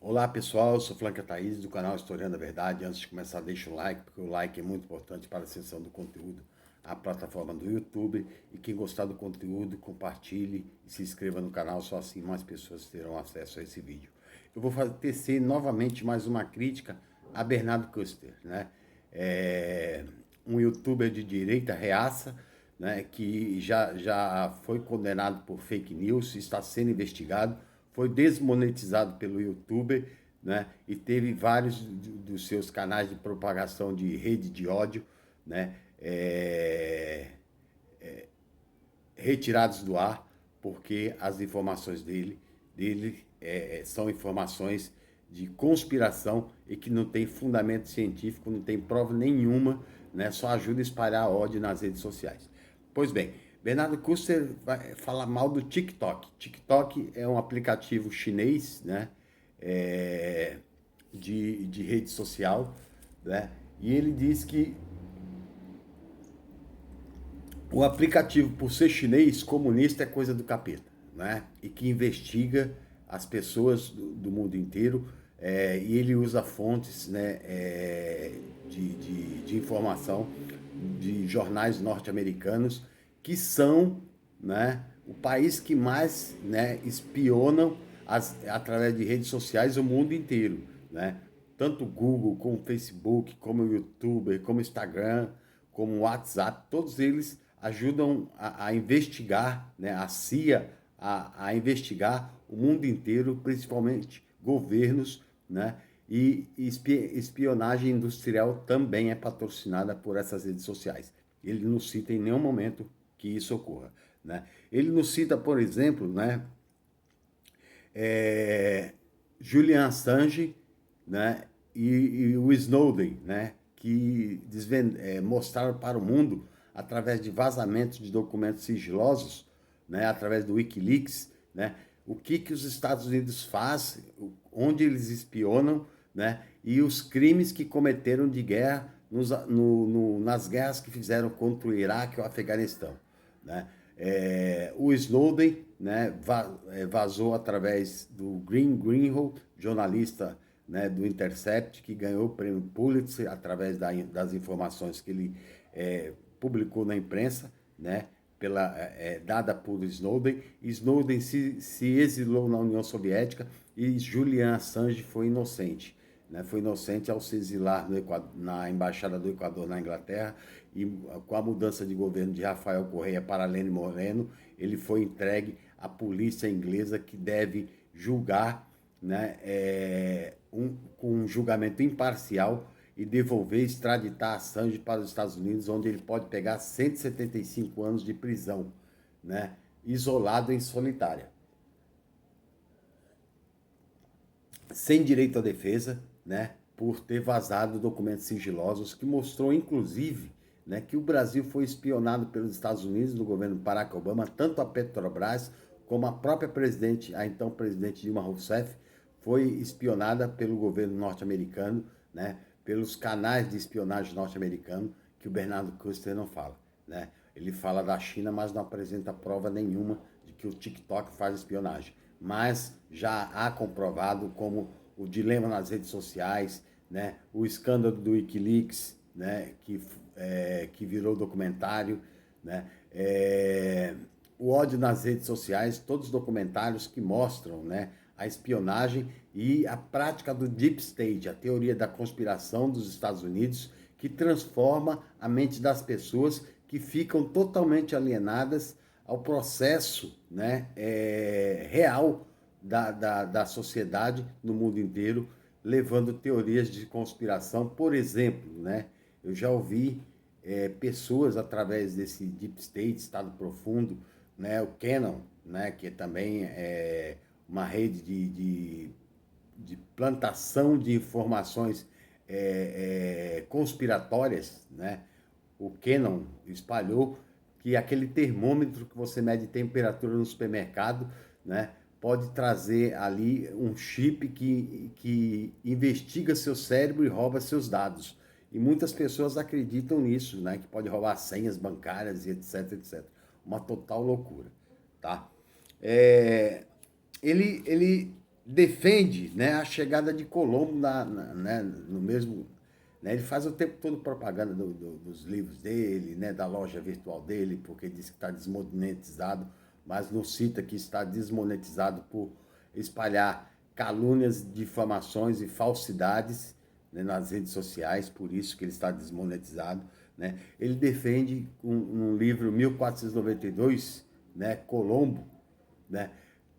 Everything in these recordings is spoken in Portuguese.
Olá pessoal, eu sou Flanca Thaís do canal Historiando a Verdade. Antes de começar, deixa o like, porque o like é muito importante para a ascensão do conteúdo à plataforma do YouTube. E quem gostar do conteúdo, compartilhe e se inscreva no canal, só assim mais pessoas terão acesso a esse vídeo. Eu vou tecer novamente mais uma crítica a Bernardo Custer, né? Um youtuber de direita reaça, né, que já foi condenado por fake news, está sendo investigado, foi desmonetizado pelo youtuber, né, e teve vários dos seus canais de propagação de rede de ódio, né, retirados do ar, porque as informações dele são informações de conspiração e que não tem fundamento científico, não tem prova nenhuma, né, só ajuda a espalhar ódio nas redes sociais. Pois bem, Bernardo Kuster vai falar mal do TikTok. TikTok é um aplicativo chinês, né, de rede social, né, e ele diz que o aplicativo, por ser chinês, comunista, é coisa do capeta, né? E que investiga as pessoas do mundo inteiro, e ele usa fontes, né, de informação de jornais norte-americanos que são, né, o país que mais, né, espionam através de redes sociais o mundo inteiro, né? Tanto o Google, como o Facebook, como o YouTube, como o Instagram, como o WhatsApp, todos eles ajudam a investigar, né, a CIA, a investigar o mundo inteiro, principalmente governos, né, e espionagem industrial também é patrocinada por essas redes sociais. Ele não cita em nenhum momento que isso ocorra, né? Ele não cita, por exemplo, né, Julian Assange, né, e o Snowden, né, que mostraram para o mundo, através de vazamentos de documentos sigilosos, né, através do Wikileaks, né, o que os Estados Unidos fazem, onde eles espionam, né, e os crimes que cometeram de guerra nas guerras que fizeram contra o Iraque e o Afeganistão, né? O Snowden, né, vazou através do Greenwald, jornalista, né, do Intercept, que ganhou o prêmio Pulitzer através das informações que ele publicou na imprensa, né, dada por Snowden. Snowden se exilou na União Soviética e Julian Assange foi inocente. Né, foi inocente ao se exilar na Embaixada do Equador na Inglaterra, e com a mudança de governo de Rafael Correia para Lenin Moreno, ele foi entregue à polícia inglesa, que deve julgar, né, com um julgamento imparcial e devolver, extraditar Assange para os Estados Unidos, onde ele pode pegar 175 anos de prisão, né, isolado em solitária, sem direito à defesa, né, por ter vazado documentos sigilosos que mostrou, inclusive, né, que o Brasil foi espionado pelos Estados Unidos, no governo Barack Obama, tanto a Petrobras como a própria presidente, a então presidente Dilma Rousseff, foi espionada pelo governo norte-americano, né, pelos canais de espionagem norte-americano, que o Bernardo Custer não fala, né? Ele fala da China, mas não apresenta prova nenhuma de que o TikTok faz espionagem. Mas já há comprovado, como o dilema nas redes sociais, né, o escândalo do Wikileaks, né, que virou documentário, né, o ódio nas redes sociais, todos os documentários que mostram, né, a espionagem e a prática do Deep State, a teoria da conspiração dos Estados Unidos, que transforma a mente das pessoas, que ficam totalmente alienadas ao processo, né, real da sociedade no mundo inteiro, levando teorias de conspiração. Por exemplo, né, eu já ouvi pessoas através desse Deep State, Estado Profundo, né, o Canon, né, que também é uma rede de plantação de informações conspiratórias, né? O Canon espalhou que aquele termômetro que você mede temperatura no supermercado, né, pode trazer ali um chip que investiga seu cérebro e rouba seus dados. E muitas pessoas acreditam nisso, né, que pode roubar senhas bancárias e etc, etc. Uma total loucura, tá? Ele defende, né, a chegada de Colombo né, no mesmo... Né, ele faz o tempo todo propaganda dos livros dele, né, da loja virtual dele, porque diz que está desmonetizado, mas não cita que está desmonetizado por espalhar calúnias, difamações e falsidades, né, nas redes sociais, por isso que ele está desmonetizado. Né? Ele defende um livro 1492, né, Colombo, né?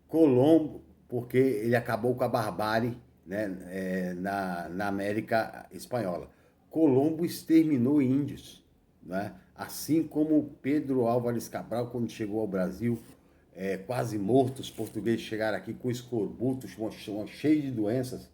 Colombo, porque ele acabou com a barbárie, né, na América Espanhola. Colombo exterminou índios, né? Assim como Pedro Álvares Cabral, quando chegou ao Brasil, quase morto, os portugueses chegaram aqui com escorbuto, cheio de doenças.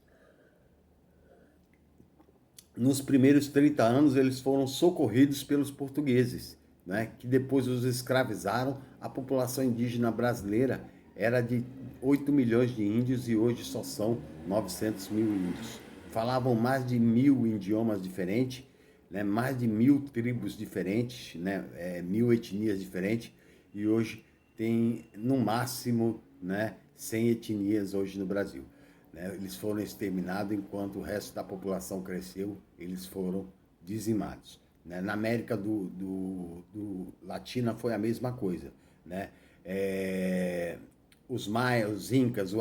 Nos primeiros 30 anos, eles foram socorridos pelos portugueses, né, que depois os escravizaram. A população indígena brasileira era de 8 milhões de índios e hoje só são 900 mil índios. Falavam mais de 1.000 idiomas diferentes, né, mais de 1.000 tribos diferentes, né, 1.000 etnias diferentes, e hoje tem no máximo, né, 100 etnias hoje no Brasil. Né? Eles foram exterminados enquanto o resto da população cresceu, eles foram dizimados. Né? Na América do Latina foi a mesma coisa. Né? Os maias, os incas,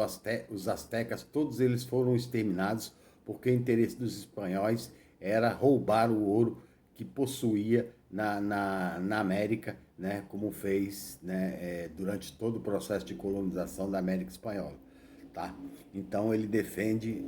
os astecas, todos eles foram exterminados porque o interesse dos espanhóis era roubar o ouro que possuía na América, né? Como fez, né? Durante todo o processo de colonização da América Espanhola. Tá? Então ele defende,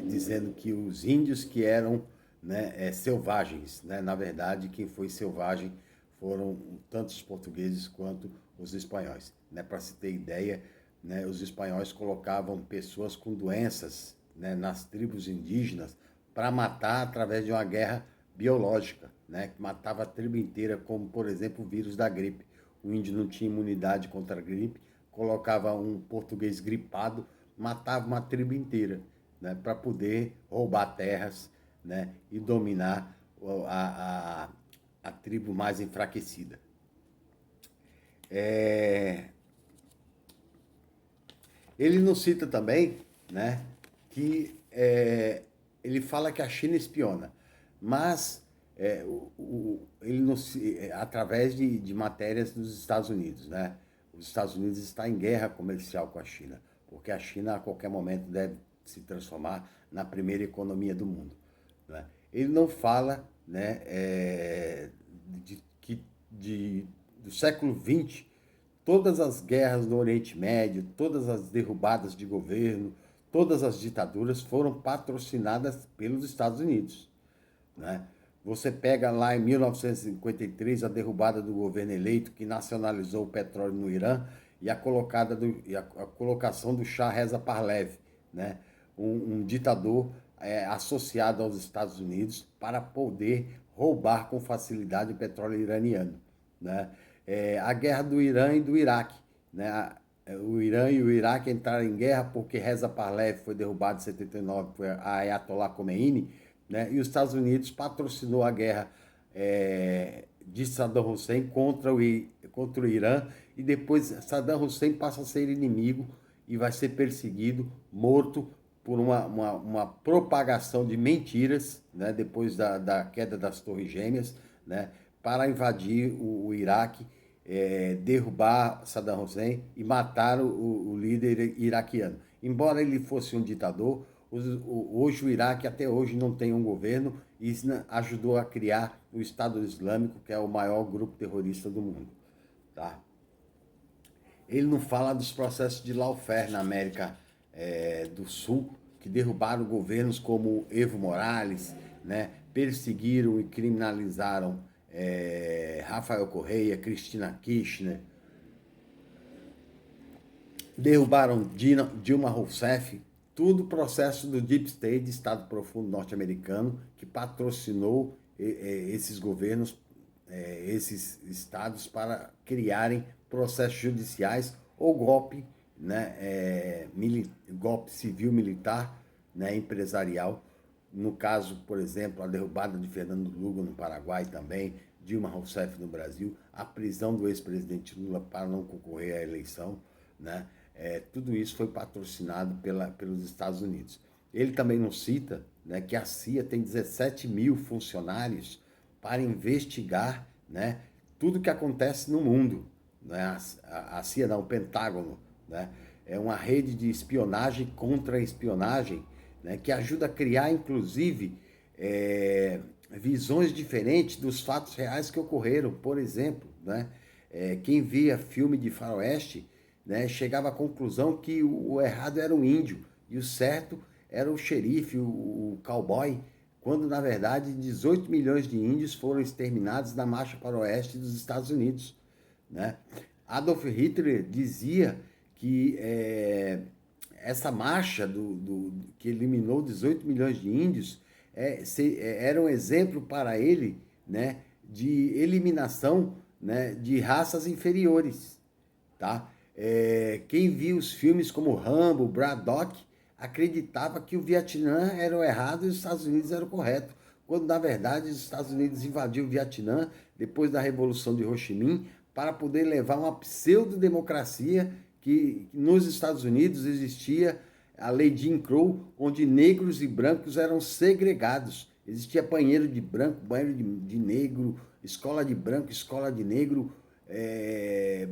dizendo que os índios que eram, né, selvagens, né? Na verdade, quem foi selvagem foram tanto os portugueses quanto os espanhóis. Né? Para se ter ideia, né, os espanhóis colocavam pessoas com doenças, né, nas tribos indígenas para matar através de uma guerra biológica, né, que matava a tribo inteira, como, por exemplo, o vírus da gripe. O índio não tinha imunidade contra a gripe, colocava um português gripado, matava uma tribo inteira, né, para poder roubar terras, né, e dominar a tribo mais enfraquecida. Ele nos cita também, né, que ele fala que a China espiona, mas ele nos, através de matérias dos Estados Unidos, né? Os Estados Unidos estão em guerra comercial com a China, porque a China a qualquer momento deve se transformar na primeira economia do mundo. Né? Ele não fala, né, do século XX, todas as guerras no Oriente Médio, todas as derrubadas de governo, todas as ditaduras foram patrocinadas pelos Estados Unidos. Né? Você pega lá em 1953 a derrubada do governo eleito que nacionalizou o petróleo no Irã e a colocação do Shah Reza Pahlavi, né? um ditador associado aos Estados Unidos para poder roubar com facilidade o petróleo iraniano. Né? A guerra do Irã e do Iraque. Né? O Irã e o Iraque entraram em guerra porque Reza Pahlavi foi derrubado em 79 por Ayatollah Khomeini, né? E os Estados Unidos patrocinou a guerra de Saddam Hussein contra o Irã, e depois Saddam Hussein passa a ser inimigo e vai ser perseguido, morto por uma propagação de mentiras, né? Depois da queda das Torres Gêmeas, né? Para invadir o Iraque, derrubar Saddam Hussein e matar o líder iraquiano. Embora ele fosse um ditador, hoje o Iraque até hoje não tem um governo, e isso ajudou a criar o Estado Islâmico, que é o maior grupo terrorista do mundo. Tá? Ele não fala dos processos de lawfare na América do Sul, que derrubaram governos como Evo Morales, né? Perseguiram e criminalizaram Rafael Correia, Cristina Kirchner, derrubaram Dilma Rousseff, tudo processo do Deep State, Estado Profundo norte-americano, que patrocinou esses governos, esses estados, para criarem processos judiciais ou golpe, né, golpe civil-militar, né, empresarial. No caso, por exemplo, a derrubada de Fernando Lugo no Paraguai também, Dilma Rousseff no Brasil, a prisão do ex-presidente Lula para não concorrer à eleição, né? Tudo isso foi patrocinado pelos Estados Unidos. Ele também não cita, né, que a CIA tem 17 mil funcionários para investigar, né, tudo que acontece no mundo. Né? A CIA não, o Pentágono, né, é uma rede de espionagem contra a espionagem, né, que ajuda a criar, inclusive, visões diferentes dos fatos reais que ocorreram. Por exemplo, né, quem via filme de faroeste, né, chegava à conclusão que o errado era o índio e o certo era o xerife, o cowboy, quando na verdade 18 milhões de índios foram exterminados na marcha para o oeste dos Estados Unidos. Né? Adolf Hitler dizia que essa marcha que eliminou 18 milhões de índios era um exemplo para ele, né, de eliminação, né, de raças inferiores. Tá? Quem viu os filmes como Rambo, Braddock, acreditava que o Vietnã era o errado e os Estados Unidos era o correto, quando na verdade os Estados Unidos invadiu o Vietnã depois da Revolução de Ho Chi Minh para poder levar uma pseudo-democracia que nos Estados Unidos existia a lei Jim Crow, onde negros e brancos eram segregados. Existia banheiro de branco, banheiro de negro, escola de branco, escola de negro,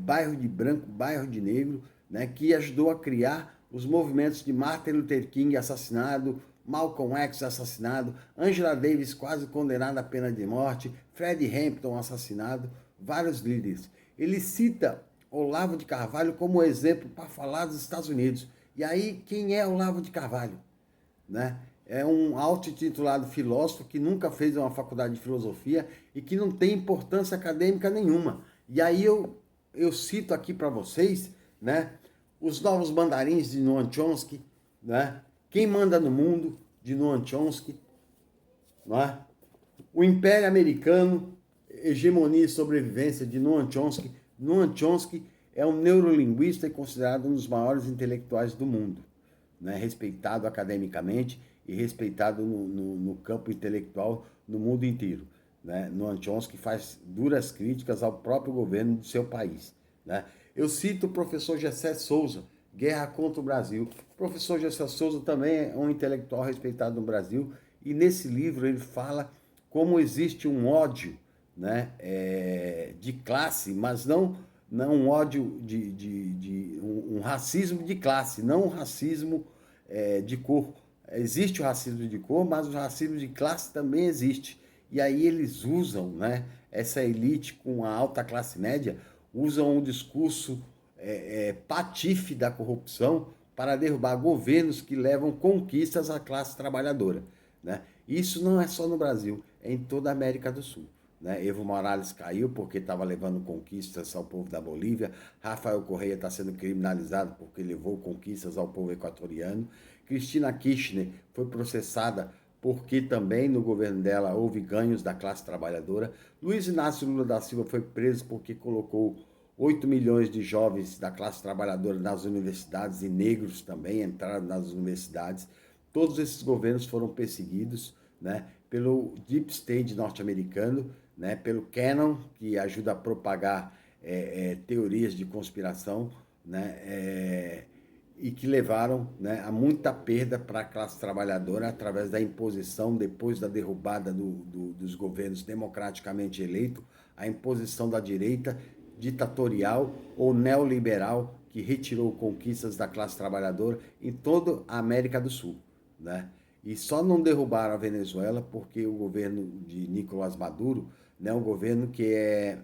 bairro de branco, bairro de negro, né, que ajudou a criar os movimentos de Martin Luther King assassinado, Malcolm X assassinado, Angela Davis quase condenada à pena de morte, Fred Hampton assassinado, vários líderes. Ele cita Olavo de Carvalho como exemplo para falar dos Estados Unidos. E aí, quem é Olavo de Carvalho? Né? É um auto-intitulado filósofo que nunca fez uma faculdade de filosofia e que não tem importância acadêmica nenhuma. E aí eu cito aqui para vocês, né, os novos mandarins de Noam Chomsky, né? Quem manda no mundo de Noam Chomsky, não é? O Império Americano, hegemonia e sobrevivência de Noam Chomsky. Noam Chomsky é um neurolinguista e considerado um dos maiores intelectuais do mundo, né? Respeitado academicamente e respeitado no campo intelectual no mundo inteiro. Né? Noam Chomsky faz duras críticas ao próprio governo de seu país. Né? Eu cito o professor Gessé Souza, Guerra contra o Brasil. O professor Gessé Souza também é um intelectual respeitado no Brasil e nesse livro ele fala como existe um ódio, né, de classe, mas não um ódio um racismo de classe, não um racismo de cor. Existe o racismo de cor, mas o racismo de classe também existe. E aí eles usam, né, essa elite com a alta classe média, usam um discurso patife da corrupção para derrubar governos que levam conquistas à classe trabalhadora. Né? Isso não é só no Brasil, é em toda a América do Sul. Né? Evo Morales caiu porque estava levando conquistas ao povo da Bolívia. Rafael Correia está sendo criminalizado porque levou conquistas ao povo equatoriano. Cristina Kirchner foi processada porque também no governo dela houve ganhos da classe trabalhadora. Luiz Inácio Lula da Silva foi preso porque colocou 8 milhões de jovens da classe trabalhadora nas universidades e negros também entraram nas universidades. Todos esses governos foram perseguidos, né, pelo Deep State norte-americano, né, pelo Cannon, que ajuda a propagar teorias de conspiração, né, e que levaram, né, a muita perda para a classe trabalhadora através da imposição, depois da derrubada dos governos democraticamente eleitos, a imposição da direita ditatorial ou neoliberal que retirou conquistas da classe trabalhadora em toda a América do Sul. Né? E só não derrubaram a Venezuela porque o governo de Nicolás Maduro, né, um governo que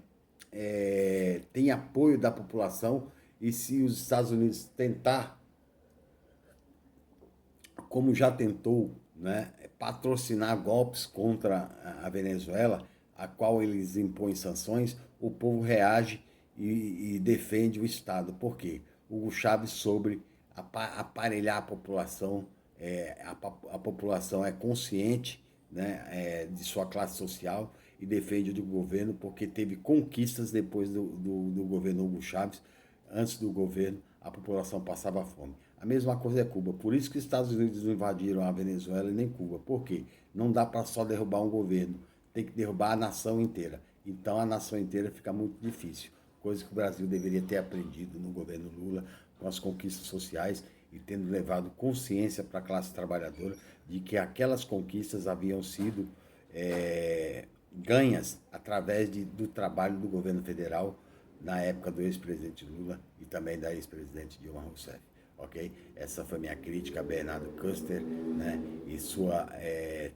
tem apoio da população, e se os Estados Unidos tentar, como já tentou, né, patrocinar golpes contra a Venezuela, a qual eles impõem sanções, o povo reage e defende o Estado. Por quê? Hugo Chávez soube aparelhar a população, a população é consciente, né, de sua classe social e defende o governo porque teve conquistas depois do governo Hugo Chávez. Antes do governo, a população passava fome. A mesma coisa é Cuba. Por isso que os Estados Unidos não invadiram a Venezuela e nem Cuba. Por quê? Não dá para só derrubar um governo. Tem que derrubar a nação inteira. Então a nação inteira fica muito difícil. coisa que o Brasil deveria ter aprendido no governo Lula, com as conquistas sociais e tendo levado consciência para a classe trabalhadora de que aquelas conquistas haviam sido ganhas através do trabalho do governo federal na época do ex-presidente Lula e também da ex-presidente Dilma Rousseff. Ok? Essa foi minha crítica a Bernardo Custer, né, e sua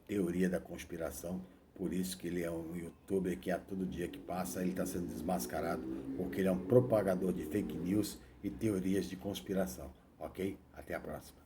teoria da conspiração. Por isso que ele é um youtuber que a todo dia que passa ele está sendo desmascarado, porque ele é um propagador de fake news e teorias de conspiração. Ok? Até a próxima.